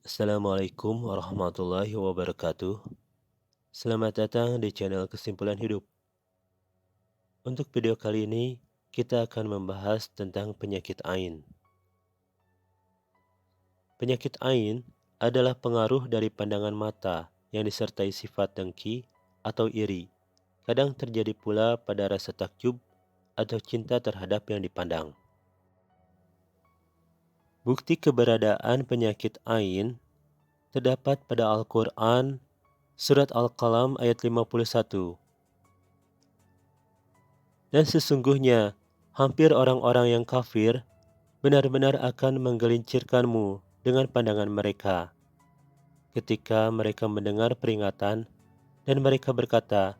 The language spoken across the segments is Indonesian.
Assalamualaikum warahmatullahi wabarakatuh. Selamat datang di channel Kesimpulan Hidup. Untuk video kali ini, kita akan membahas tentang penyakit ain. Penyakit ain adalah pengaruh dari pandangan mata yang disertai sifat dengki atau iri. Kadang terjadi pula pada rasa takjub atau cinta terhadap yang dipandang. Bukti keberadaan penyakit ain terdapat pada Al-Quran, Surat Al-Qalam ayat 51. Dan sesungguhnya, hampir orang-orang yang kafir benar-benar akan menggelincirkanmu dengan pandangan mereka ketika mereka mendengar peringatan dan mereka berkata,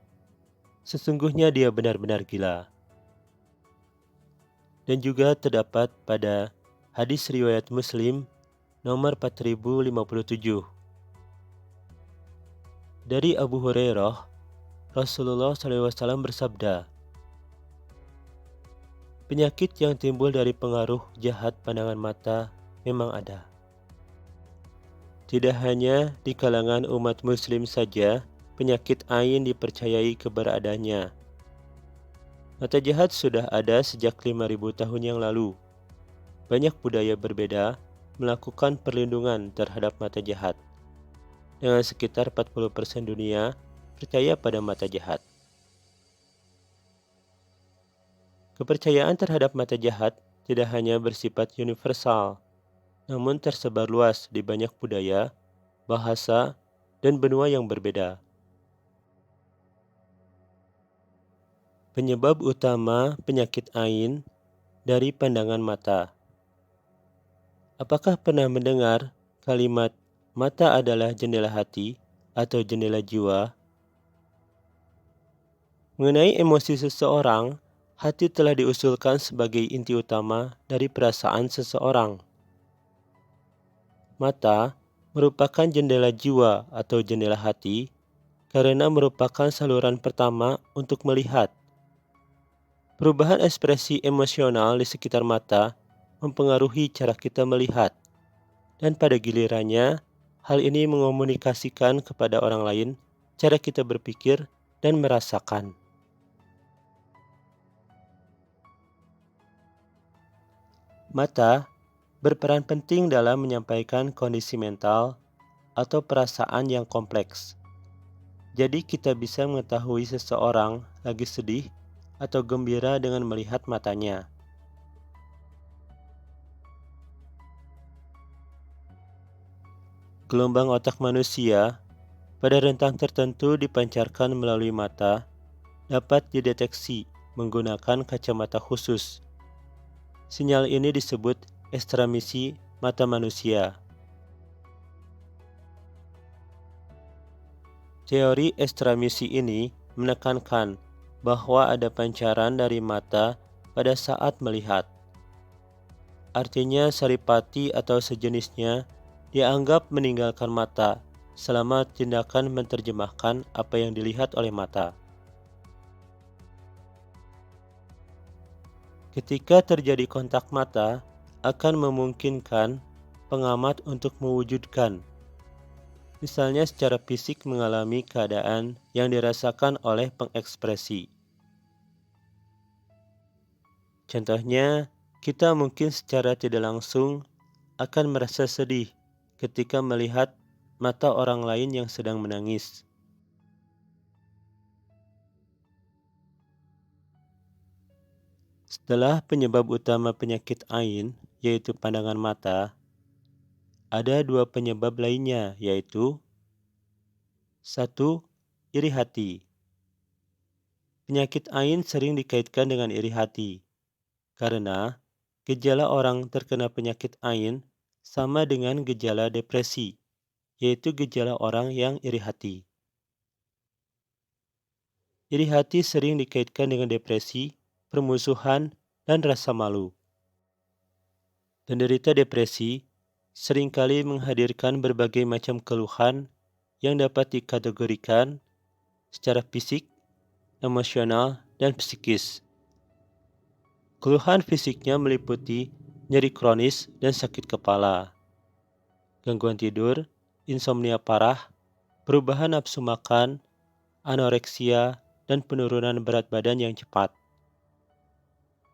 sesungguhnya dia benar-benar gila. Dan juga terdapat pada hadis riwayat Muslim nomor 4057. Dari Abu Hurairah, Rasulullah SAW bersabda, penyakit yang timbul dari pengaruh jahat pandangan mata memang ada. Tidak hanya di kalangan umat muslim saja, penyakit ain dipercayai keberadaannya. Mata jahat sudah ada sejak 5.000 tahun yang lalu. Banyak budaya berbeda melakukan perlindungan terhadap mata jahat. Dengan sekitar 40% dunia percaya pada mata jahat. Kepercayaan terhadap mata jahat tidak hanya bersifat universal, namun tersebar luas di banyak budaya, bahasa, dan benua yang berbeda. Penyebab utama penyakit ain dari pandangan mata. Apakah pernah mendengar kalimat mata adalah jendela hati atau jendela jiwa? Mengenai emosi seseorang, hati telah diusulkan sebagai inti utama dari perasaan seseorang. Mata merupakan jendela jiwa atau jendela hati karena merupakan saluran pertama untuk melihat. Perubahan ekspresi emosional di sekitar mata mempengaruhi cara kita melihat, dan pada gilirannya, hal ini mengomunikasikan kepada orang lain cara kita berpikir dan merasakan. Mata berperan penting dalam menyampaikan kondisi mental atau perasaan yang kompleks. Jadi kita bisa mengetahui seseorang lagi sedih atau gembira dengan melihat matanya. Gelombang otak manusia pada rentang tertentu dipancarkan melalui mata dapat dideteksi menggunakan kacamata khusus. Sinyal ini disebut ekstramisi mata manusia. Teori ekstramisi ini menekankan bahwa ada pancaran dari mata pada saat melihat. Artinya saripati atau sejenisnya dianggap meninggalkan mata selama tindakan menerjemahkan apa yang dilihat oleh mata. Ketika terjadi kontak mata, akan memungkinkan pengamat untuk mewujudkan, misalnya secara fisik mengalami keadaan yang dirasakan oleh pengekspresi. Contohnya, kita mungkin secara tidak langsung akan merasa sedih ketika melihat mata orang lain yang sedang menangis. Setelah penyebab utama penyakit ain, yaitu pandangan mata, ada dua penyebab lainnya, yaitu 1. Iri hati. Penyakit ain sering dikaitkan dengan iri hati, karena gejala orang terkena penyakit ain sama dengan gejala depresi, yaitu gejala orang yang iri hati. Iri hati sering dikaitkan dengan depresi, permusuhan, dan rasa malu. Penderita depresi seringkali menghadirkan berbagai macam keluhan yang dapat dikategorikan secara fisik, emosional, dan psikis. Keluhan fisiknya meliputi nyeri kronis dan sakit kepala. gangguan tidur, insomnia parah, perubahan nafsu makan, anoreksia, dan penurunan berat badan yang cepat.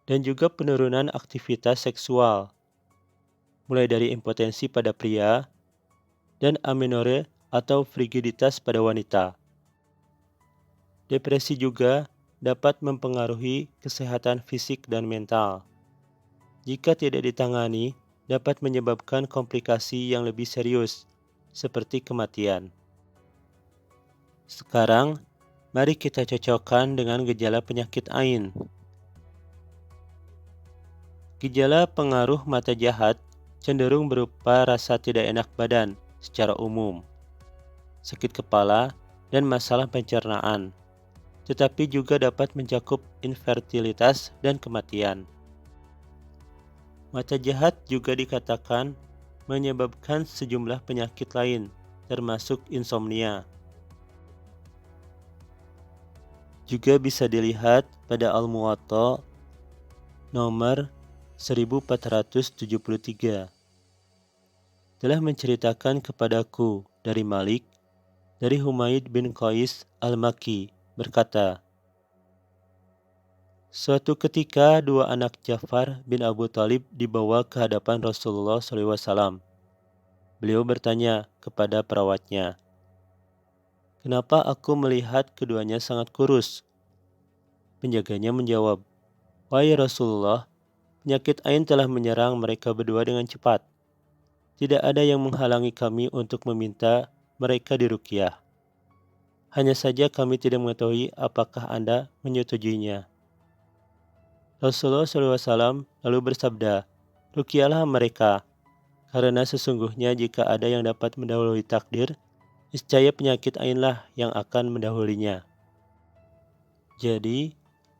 Dan juga penurunan aktivitas seksual, mulai dari impotensi pada pria dan amenorre atau frigiditas pada wanita. Depresi juga dapat mempengaruhi kesehatan fisik dan mental. Jika tidak ditangani, dapat menyebabkan komplikasi yang lebih serius, seperti kematian. Sekarang, mari kita cocokkan dengan gejala penyakit AIN. Gejala pengaruh mata jahat cenderung berupa rasa tidak enak badan secara umum, sakit kepala, dan masalah pencernaan, tetapi juga dapat mencakup infertilitas dan kematian. Mata jahat juga dikatakan menyebabkan sejumlah penyakit lain, termasuk insomnia. Juga bisa dilihat pada Al-Muwatta nomor 1473. Telah menceritakan kepadaku dari Malik, dari Humaid bin Qais Al-Makki, berkata, suatu ketika dua anak Ja'far bin Abu Thalib dibawa ke hadapan Rasulullah SAW. Beliau bertanya kepada perawatnya, kenapa aku melihat keduanya sangat kurus? Penjaganya menjawab, wahai Rasulullah, penyakit AIN telah menyerang mereka berdua dengan cepat. Tidak ada yang menghalangi kami untuk meminta mereka diruqyah. Hanya saja kami tidak mengetahui apakah Anda menyetujuinya. Rasulullah SAW lalu bersabda, ruqyahlah mereka, karena sesungguhnya jika ada yang dapat mendahului takdir, niscaya penyakit AIN-lah yang akan mendahulinya. Jadi,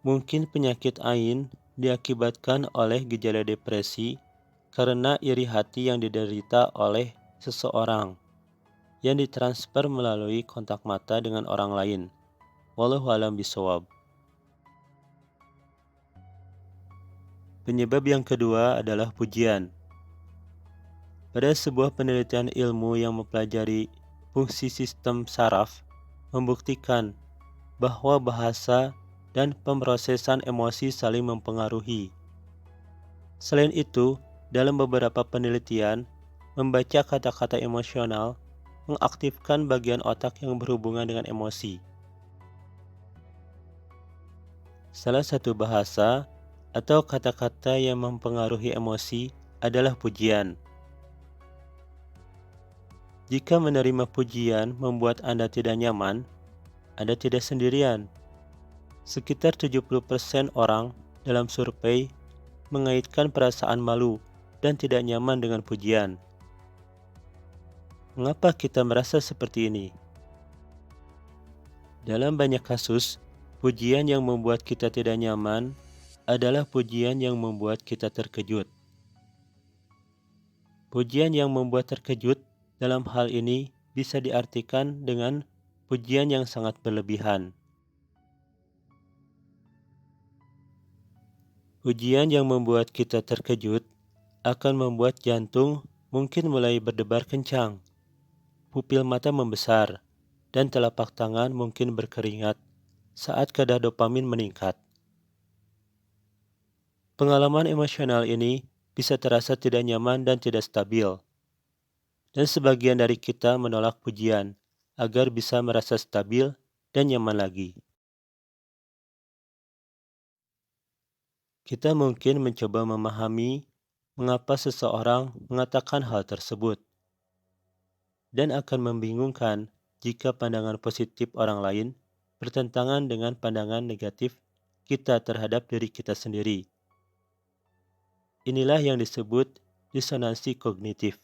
mungkin penyakit AIN diakibatkan oleh gejala depresi karena iri hati yang diderita oleh seseorang yang ditransfer melalui kontak mata dengan orang lain. Wallahu a'lam bishawab. Penyebab yang kedua adalah pujian. Pada sebuah penelitian ilmu yang mempelajari fungsi sistem saraf, membuktikan bahwa bahasa dan pemrosesan emosi saling mempengaruhi. Selain itu, dalam beberapa penelitian, membaca kata-kata emosional mengaktifkan bagian otak yang berhubungan dengan emosi. Salah satu bahasa atau kata-kata yang mempengaruhi emosi adalah pujian. Jika menerima pujian membuat Anda tidak nyaman, Anda tidak sendirian. Sekitar 70% orang dalam survei mengaitkan perasaan malu dan tidak nyaman dengan pujian. Mengapa kita merasa seperti ini? Dalam banyak kasus, pujian yang membuat kita tidak nyaman adalah pujian yang membuat kita terkejut. Pujian yang membuat terkejut dalam hal ini bisa diartikan dengan pujian yang sangat berlebihan. Pujian yang membuat kita terkejut akan membuat jantung mungkin mulai berdebar kencang, pupil mata membesar, dan telapak tangan mungkin berkeringat saat kadar dopamin meningkat. Pengalaman emosional ini bisa terasa tidak nyaman dan tidak stabil. Dan sebagian dari kita menolak pujian agar bisa merasa stabil dan nyaman lagi. Kita mungkin mencoba memahami mengapa seseorang mengatakan hal tersebut. Dan akan membingungkan jika pandangan positif orang lain bertentangan dengan pandangan negatif kita terhadap diri kita sendiri. Inilah yang disebut disonansi kognitif.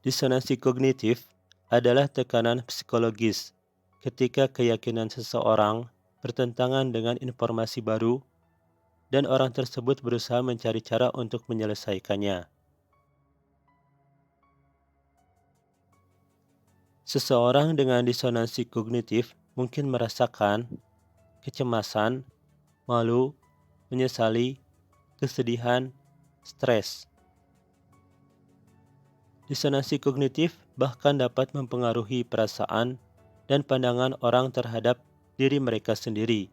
Disonansi kognitif adalah tekanan psikologis ketika keyakinan seseorang bertentangan dengan informasi baru dan orang tersebut berusaha mencari cara untuk menyelesaikannya. Seseorang dengan disonansi kognitif mungkin merasakan kecemasan, malu, menyesali, kesedihan, stres. Disonansi kognitif bahkan dapat mempengaruhi perasaan dan pandangan orang terhadap diri mereka sendiri,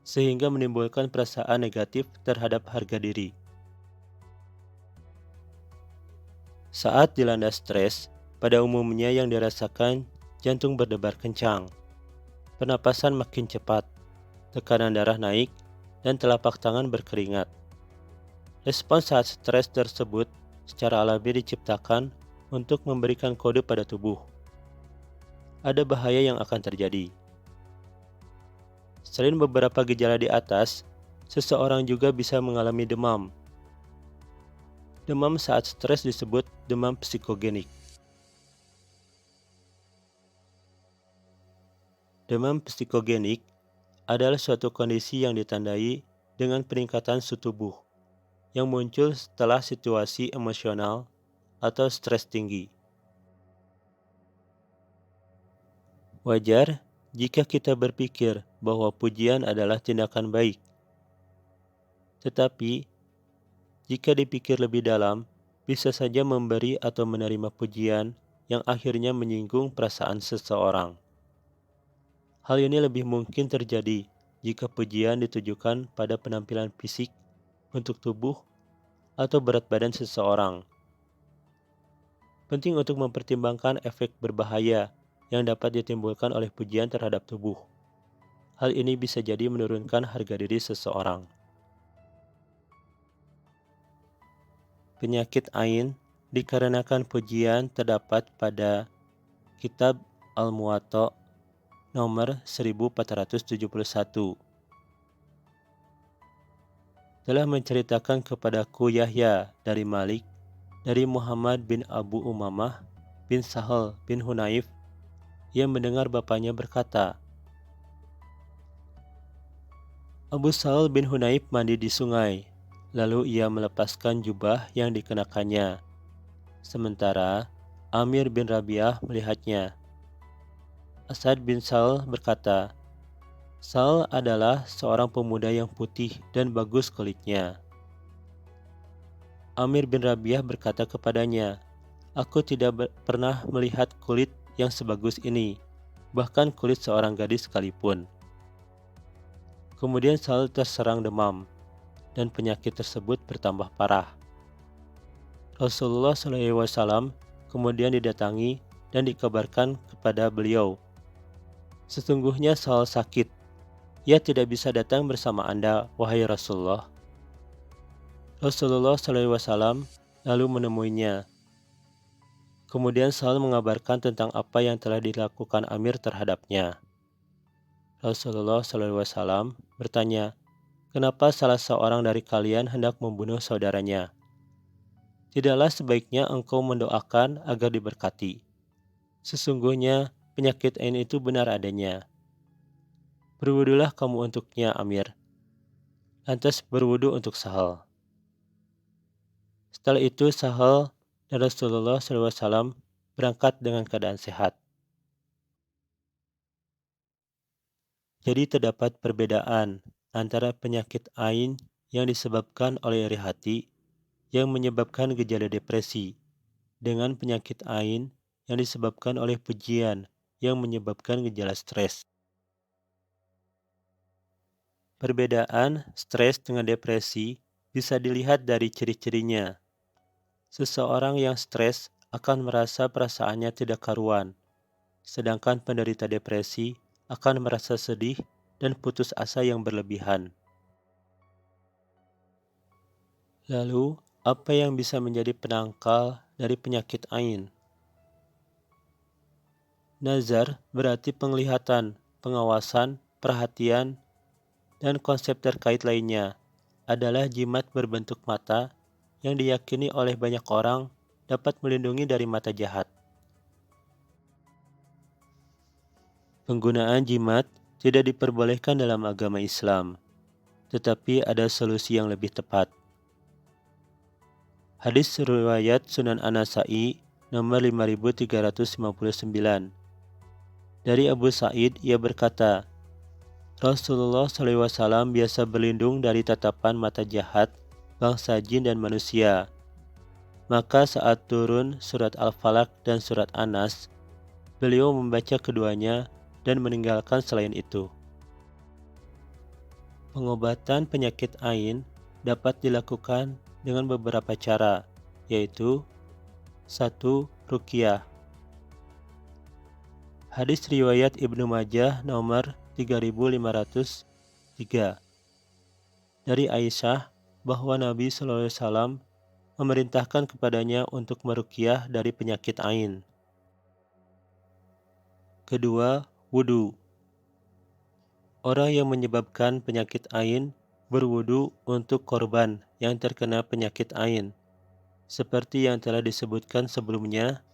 sehingga menimbulkan perasaan negatif terhadap harga diri. Saat dilanda stres, pada umumnya yang dirasakan jantung berdebar kencang, pernapasan makin cepat, tekanan darah naik, dan telapak tangan berkeringat. Respons saat stres tersebut secara alami diciptakan untuk memberikan kode pada tubuh. Ada bahaya yang akan terjadi. Selain beberapa gejala di atas, seseorang juga bisa mengalami demam. Demam saat stres disebut demam psikogenik. Demam psikogenik adalah suatu kondisi yang ditandai dengan peningkatan suhu tubuh yang muncul setelah situasi emosional atau stres tinggi. Wajar jika kita berpikir bahwa pujian adalah tindakan baik. Tetapi, jika dipikir lebih dalam, bisa saja memberi atau menerima pujian yang akhirnya menyinggung perasaan seseorang. Hal ini lebih mungkin terjadi jika pujian ditujukan pada penampilan fisik, bentuk tubuh, atau berat badan seseorang. Penting untuk mempertimbangkan efek berbahaya yang dapat ditimbulkan oleh pujian terhadap tubuh. Hal ini bisa jadi menurunkan harga diri seseorang. Penyakit ain dikarenakan pujian terdapat pada Kitab Al-Muwatta nomor 1471. Telah menceritakan kepadaku Yahya dari Malik, dari Muhammad bin Abu Umamah bin Sahal bin Hunayf, yang mendengar bapaknya berkata, Abu Sahal bin Hunayf mandi di sungai, lalu ia melepaskan jubah yang dikenakannya. Sementara Amir bin Rabi'ah melihatnya. Asad bin Sal berkata, Sal adalah seorang pemuda yang putih dan bagus kulitnya. Amir bin Rabi'ah berkata kepadanya, Aku tidak pernah melihat kulit yang sebagus ini, bahkan kulit seorang gadis sekalipun. Kemudian Sal terserang demam, dan penyakit tersebut bertambah parah. Rasulullah SAW kemudian didatangi dan dikabarkan kepada beliau, Sesungguhnya Sal sakit, ia tidak bisa datang bersama Anda, wahai Rasulullah. Rasulullah SAW lalu menemuinya. Kemudian Sal mengabarkan tentang apa yang telah dilakukan Amir terhadapnya. Rasulullah SAW bertanya, Kenapa salah seorang dari kalian hendak membunuh saudaranya? Tidaklah sebaiknya engkau mendoakan agar diberkati. Sesungguhnya penyakit ain itu benar adanya. Berwudulah kamu untuknya, Amir. Lantas berwudu untuk Sahal. Setelah itu Sahal dan Rasulullah SAW berangkat dengan keadaan sehat. Jadi terdapat perbedaan antara penyakit ain yang disebabkan oleh iri hati yang menyebabkan gejala depresi dengan penyakit ain yang disebabkan oleh pujian yang menyebabkan gejala stres. Perbedaan stres dengan depresi bisa dilihat dari ciri-cirinya. Seseorang yang stres akan merasa perasaannya tidak karuan, sedangkan penderita depresi akan merasa sedih dan putus asa yang berlebihan. Lalu, apa yang bisa menjadi penangkal dari penyakit ain? Nazar berarti penglihatan, pengawasan, perhatian, dan konsep terkait lainnya adalah jimat berbentuk mata yang diyakini oleh banyak orang dapat melindungi dari mata jahat. Penggunaan jimat tidak diperbolehkan dalam agama Islam, tetapi ada solusi yang lebih tepat. Hadis riwayat Sunan An-Nasa'i nomor 5359. Dari Abu Sa'id, ia berkata, Rasulullah SAW biasa berlindung dari tatapan mata jahat, bangsa jin dan manusia. Maka saat turun surat Al-Falaq dan surat An-Nas, beliau membaca keduanya dan meninggalkan selain itu. Pengobatan penyakit ain dapat dilakukan dengan beberapa cara, yaitu 1. Ruqyah. Hadis riwayat Ibnu Majah nomor 3503 dari Aisyah bahwa Nabi SAW memerintahkan kepadanya untuk meruqyah dari penyakit ain. Kedua, wudu. Orang yang menyebabkan penyakit ain berwudu untuk korban yang terkena penyakit ain, seperti yang telah disebutkan sebelumnya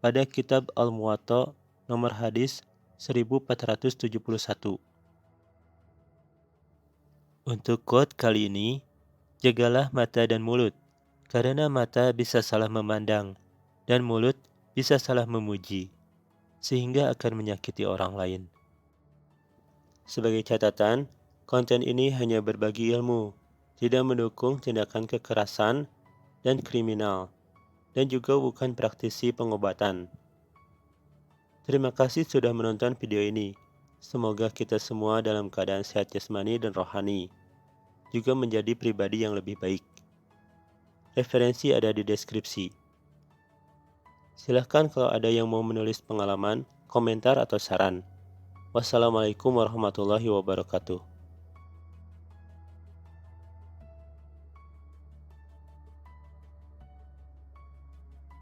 pada kitab Al-Muwatta nomor hadis 1471. Untuk quote kali ini, jagalah mata dan mulut, karena mata bisa salah memandang, dan mulut bisa salah memuji, sehingga akan menyakiti orang lain. Sebagai catatan, konten ini hanya berbagi ilmu, tidak mendukung tindakan kekerasan dan kriminal, dan juga bukan praktisi pengobatan. Terima kasih sudah menonton video ini. Semoga kita semua dalam keadaan sehat jasmani dan rohani, juga menjadi pribadi yang lebih baik. Referensi ada di deskripsi. Silahkan kalau ada yang mau menulis pengalaman, komentar, atau saran. Wassalamualaikum warahmatullahi wabarakatuh.